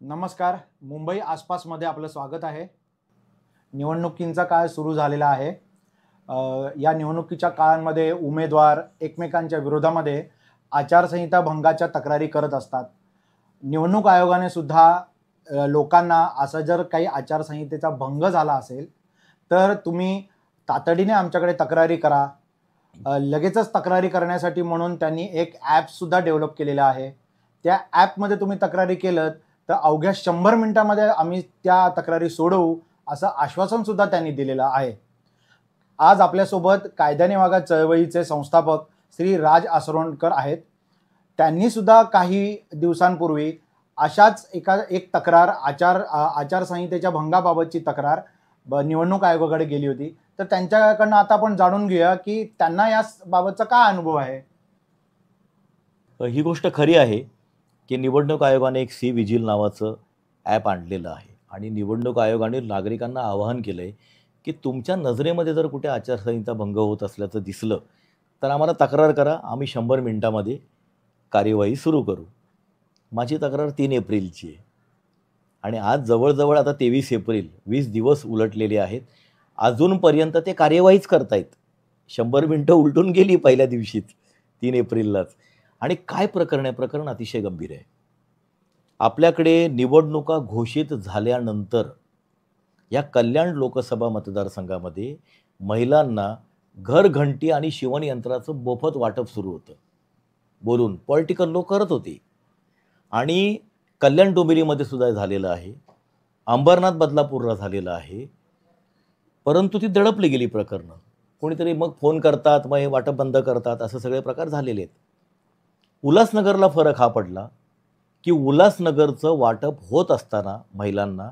नमस्कार. मुंबई आसपासमध्ये आपलं स्वागत आहे. निवडणुकींचा काळ सुरू झालेला आहे. या निवडणुकीच्या काळामध्ये उमेदवार एकमेकांच्या विरोधामध्ये आचारसंहिता भंगाच्या तक्रारी करत असतात. निवडणूक आयोगाने सुद्धा लोकांना असं जर काही आचारसंहितेचा भंग झाला असेल तर तुम्ही तातडीने आमच्याकडे तक्रारी करा. लगेचच तक्रारी करण्यासाठी म्हणून त्यांनी एक ॲपसुद्धा डेव्हलप केलेला आहे. त्या ॲपमध्ये तुम्ही तक्रारी केलं तर अवघ्या 100 मिनिटांमध्ये आम्ही त्या तक्रारी सोडवू असं आश्वासनसुद्धा त्यांनी दिलेलं आहे. आज आपल्यासोबत कायद्याने वागा चळवळीचे संस्थापक श्री राज आसरोणकर आहेत. त्यांनीसुद्धा काही दिवसांपूर्वी अशाच एक तक्रार आचारसंहितेच्या भंगाबाबतची तक्रार निवडणूक आयोगाकडे गेली होती. तर त्यांच्याकडनं आता आपण जाणून घेऊया की त्यांना याबाबतचा काय अनुभव आहे. ही गोष्ट खरी आहे की निवडणूक आयोगाने एक सी विजिल नावाचं ॲप आणलेलं आहे आणि निवडणूक आयोगाने नागरिकांना आवाहन केलं आहे की तुमच्या नजरेमध्ये जर कुठे आचारसंहिता भंग होत असल्याचं दिसलं तर आम्हाला तक्रार करा, आम्ही 100 मिनिटामध्ये कार्यवाही सुरू करू. माझी तक्रार 3 एप्रिलची आहे आणि आज जवळजवळ आता 23 एप्रिल 20 दिवस उलटलेले आहेत. अजूनपर्यंत ते कार्यवाहीच करतायत. 100 मिनटं उलटून गेली पहिल्या दिवशीच 3 एप्रिललाच. आणि काय प्रकरण आहे? प्रकरण अतिशय गंभीर आहे. आपल्याकडे निवडणुका घोषित झाल्यानंतर या कल्याण लोकसभा मतदारसंघामध्ये महिलांना घरघंटी आणि शिवणयंत्राचं मोफत वाटप सुरू होतं. बोलून पॉलिटिकल लोक करत होते आणि कल्याण डोंबिवलीमध्ये सुद्धा झालेलं आहे, अंबरनाथ बदलापूरला झालेलं आहे. परंतु ती दडपली गेली प्रकरणं. कोणीतरी मग फोन करतात, मग हे वाटप बंद करतात, असं सगळे प्रकार झालेले आहेत. उल्हासनगरला फरक हा पडला की उल्हासनगरचं वाटप होत असताना महिलांना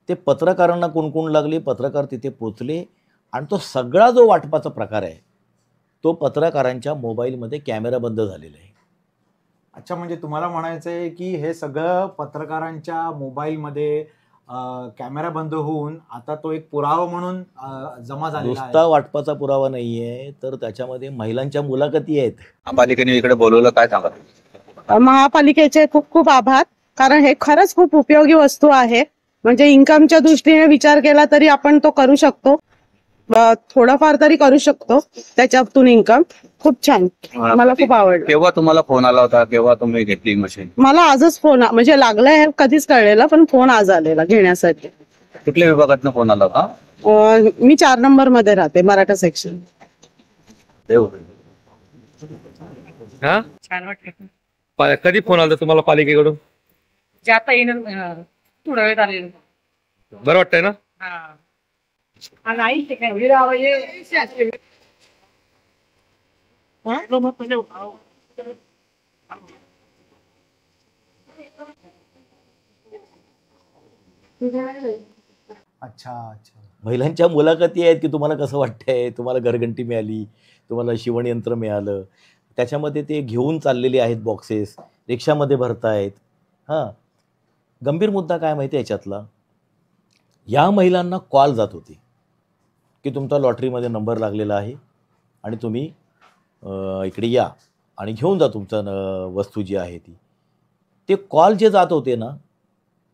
ते पत्रकारांना कुणकुण लागली, पत्रकार तिथे पोचले आणि तो सगळा जो वाटपाचा प्रकार आहे तो पत्रकारांच्या मोबाईलमध्ये कॅमेरा बंद झालेला आहे. अच्छा, म्हणजे तुम्हाला म्हणायचं आहे की हे सगळं पत्रकारांच्या मोबाईलमध्ये कॅमेरा बंद होऊन आता तो एक पुरावा म्हणून जमा झालेला आहे. नुसता वाटपाचा पुरावा नाही आहे तर त्याच्यामध्ये महिलांच्या मुलाखती आहेत. महापालिकेने इकडे बोलवलं, काय सांगा? महापालिकेचे खूप खूप आभार, कारण हे खरंच खूप उपयोगी वस्तू आहे. म्हणजे इन्कमच्या दृष्टीने विचार केला तरी आपण तो करू शकतो, थोडाफार तरी करू शकतो त्याच्यातून इन्कम. खूप छान, मला खूप आवडलं. केव्हा तुम्हाला फोन आला होता, केव्हा तुम्ही घेतली मशीन? मला आजच फोन, म्हणजे लागलाय हे कधीच कळलेलं, पण फोन आज आलेला घेण्यासाठी. कुठल्या विभागातनं फोन आला होता? मी 4 नंबर मध्ये राहते, मराठा सेक्शन. हा, छान वाटतं. कधी फोन आला तुम्हाला पालिकेकडून? जाता येईल थोडा वेळ आलेलं. बरं वाटतंय ना? नाही ते काय विराव ये अच्छा अच्छा. महिलांच्या मुलाखती आहेत की तुम्हाला कसं वाटतंय, तुम्हाला घरघंटी मिळाली, तुम्हाला शिवणयंत्र मिळालं, त्याच्यामध्ये ते घेऊन चाललेले आहेत बॉक्सेस, रिक्षामध्ये भरतायत. हां, गंभीर मुद्दा काय माहिती आहे याच्यातला? या महिलांना कॉल जात होते की तुमचा लॉटरीमध्ये नंबर लागलेला आहे आणि तुम्ही इकडे या आणि घेऊन जा तुमचा वस्तू जी आहे ती. ते कॉल जे जात होते ना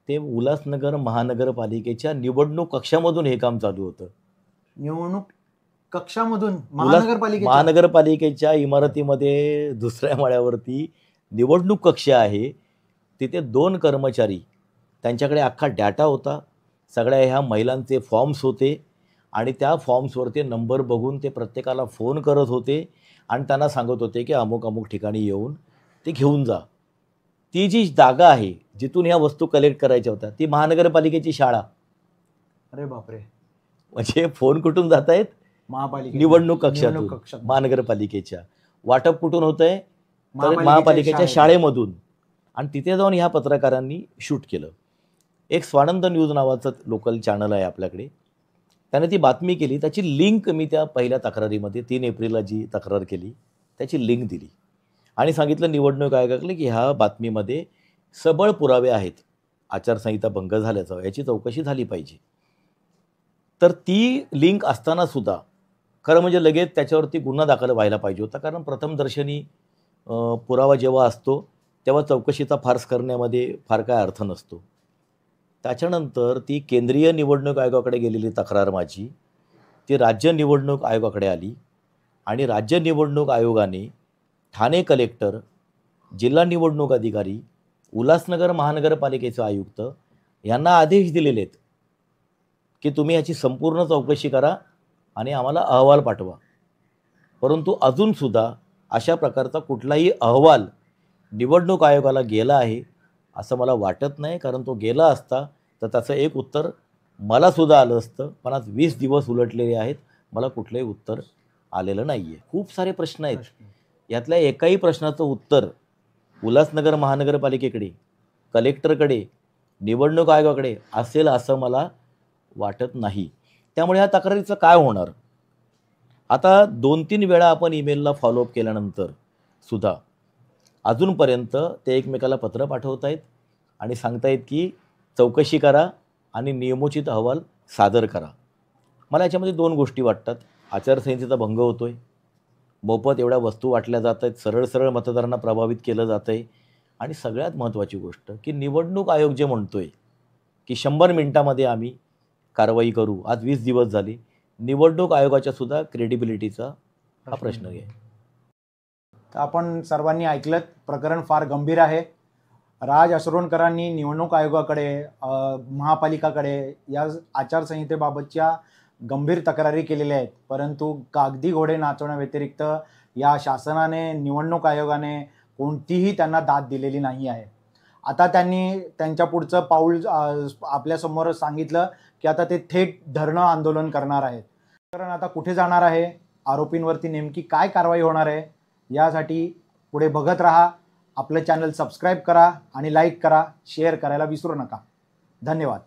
ते उल्हासनगर महानगरपालिकेच्या निवडणूक कक्षामधून हे काम चालू होतं. निवडणूक कक्षामधून महानगरपालिकेच्या इमारतीमध्ये दुसऱ्या माळ्यावरती निवडणूक कक्ष आहे. तिथे 2 कर्मचारी, त्यांच्याकडे अख्खा डाटा होता, सगळ्या ह्या महिलांचे फॉर्म्स होते आणि त्या फॉर्म्सवरती नंबर बघून ते प्रत्येकाला फोन करत होते आणि त्यांना सांगत होते की अमुक अमुक ठिकाणी येऊन ते घेऊन जा. ती जी जागा आहे जिथून ह्या वस्तू कलेक्ट करायच्या होत्या ती महानगरपालिकेची शाळा. अरे बापरे. म्हणजे फोन कुठून जात आहेत? निवडणूक कक्षातून, महानगरपालिकेच्या. वाटप कुठून होत आहे? तर महापालिकेच्या शाळेमधून. आणि तिथे जाऊन ह्या पत्रकारांनी शूट केलं. एक स्वानंद न्यूज नावाचं लोकल चॅनल आहे आपल्याकडे, त्याने ती बातमी केली. त्याची लिंक मी त्या पहिल्या तक्रारीमध्ये 3 एप्रिलला जी तक्रार केली त्याची लिंक दिली आणि सांगितलं निवडणूक आयोगाकडे की ह्या बातमीमध्ये सबळ पुरावे आहेत आचारसंहिता भंग झाल्याचं, याची चौकशी झाली पाहिजे. तर ती लिंक असतानासुद्धा खरं म्हणजे लगेच त्याच्यावरती गुन्हा दाखल व्हायला पाहिजे होता, कारण प्रथमदर्शनी पुरावा जेव्हा असतो तेव्हा चौकशीचा फार्स करण्यामध्ये फार काय अर्थ नसतो. त्याच्यानंतर ती केंद्रीय निवडणूक आयोगाकडे गेलेली तक्रार माझी ती राज्य निवडणूक आयोगाकडे आली आणि राज्य निवडणूक आयोगाने ठाणे कलेक्टर, जिल्हा निवडणूक अधिकारी, उल्हासनगर महानगरपालिकेचे आयुक्त यांना आदेश दिलेले आहेत की तुम्ही याची संपूर्ण चौकशी करा आणि आम्हाला अहवाल पाठवा. परंतु अजूनसुद्धा अशा प्रकारचा कुठलाही अहवाल निवडणूक आयोगाला गेला आहे असं मला वाटत नाही. कारण तो गेला असता तर त्याचं एक उत्तर मलासुद्धा आलं असतं. पण आज 20 दिवस उलटलेले आहेत, मला कुठलंही उत्तर आलेलं नाही आहे. खूप सारे प्रश्न आहेत, यातल्या एकाही प्रश्नाचं उत्तर उल्हासनगर महानगरपालिकेकडे, कलेक्टरकडे, निवडणूक आयोगाकडे असेल असं मला वाटत नाही. त्यामुळे ह्या तक्रारीचं काय होणार? आता 2-3 वेळा आपण ईमेलला फॉलोअप केल्यानंतर सुद्धा अजूनपर्यंत ते एकमेकाला पत्र पाठवत आहेत आणि सांगतायत की चौकशी करा आणि नियमोचित अहवाल सादर करा. मला याच्यामध्ये 2 गोष्टी वाटतात. आचारसंहितेचा भंग होतो आहे, मोफत एवढ्या वस्तू वाटल्या जात आहेत, सरळ सरळ मतदारांना प्रभावित केलं जातं आहे आणि सगळ्यात महत्त्वाची गोष्ट की निवडणूक आयोग जे म्हणतो आहे की 100 मिनिटामध्ये आम्ही कारवाई करू, आज 20 दिवस झाले. निवडणूक आयोगाच्या सुद्धा क्रेडिबिलिटीचा हा प्रश्न आहे. तर आपण सर्वांनी ऐकलं, प्रकरण फार गंभीर आहे. राज असरोणकरांनी निवडणूक आयोगाकडे, महापालिकाकडे या आचारसंहितेबाबतच्या गंभीर तक्रारी केलेल्या आहेत. परंतु कागदी घोडे नाचवण्याव्यतिरिक्त या शासनाने, निवडणूक आयोगाने कोणतीही त्यांना दाद दिलेली नाही आहे. आता त्यांनी त्यांच्या पुढचं पाऊल आपल्यासमोर सांगितलं की आता ते थेट धरणं आंदोलन करणार आहेत. कारण आता कुठे जाणार आहे, आरोपींवरती नेमकी काय कारवाई होणार आहे, यासाठी पुढे बघत राहा. आपलं चॅनल सबस्क्राईब करा आणि लाईक करा, शेअर करायला विसरू नका. धन्यवाद.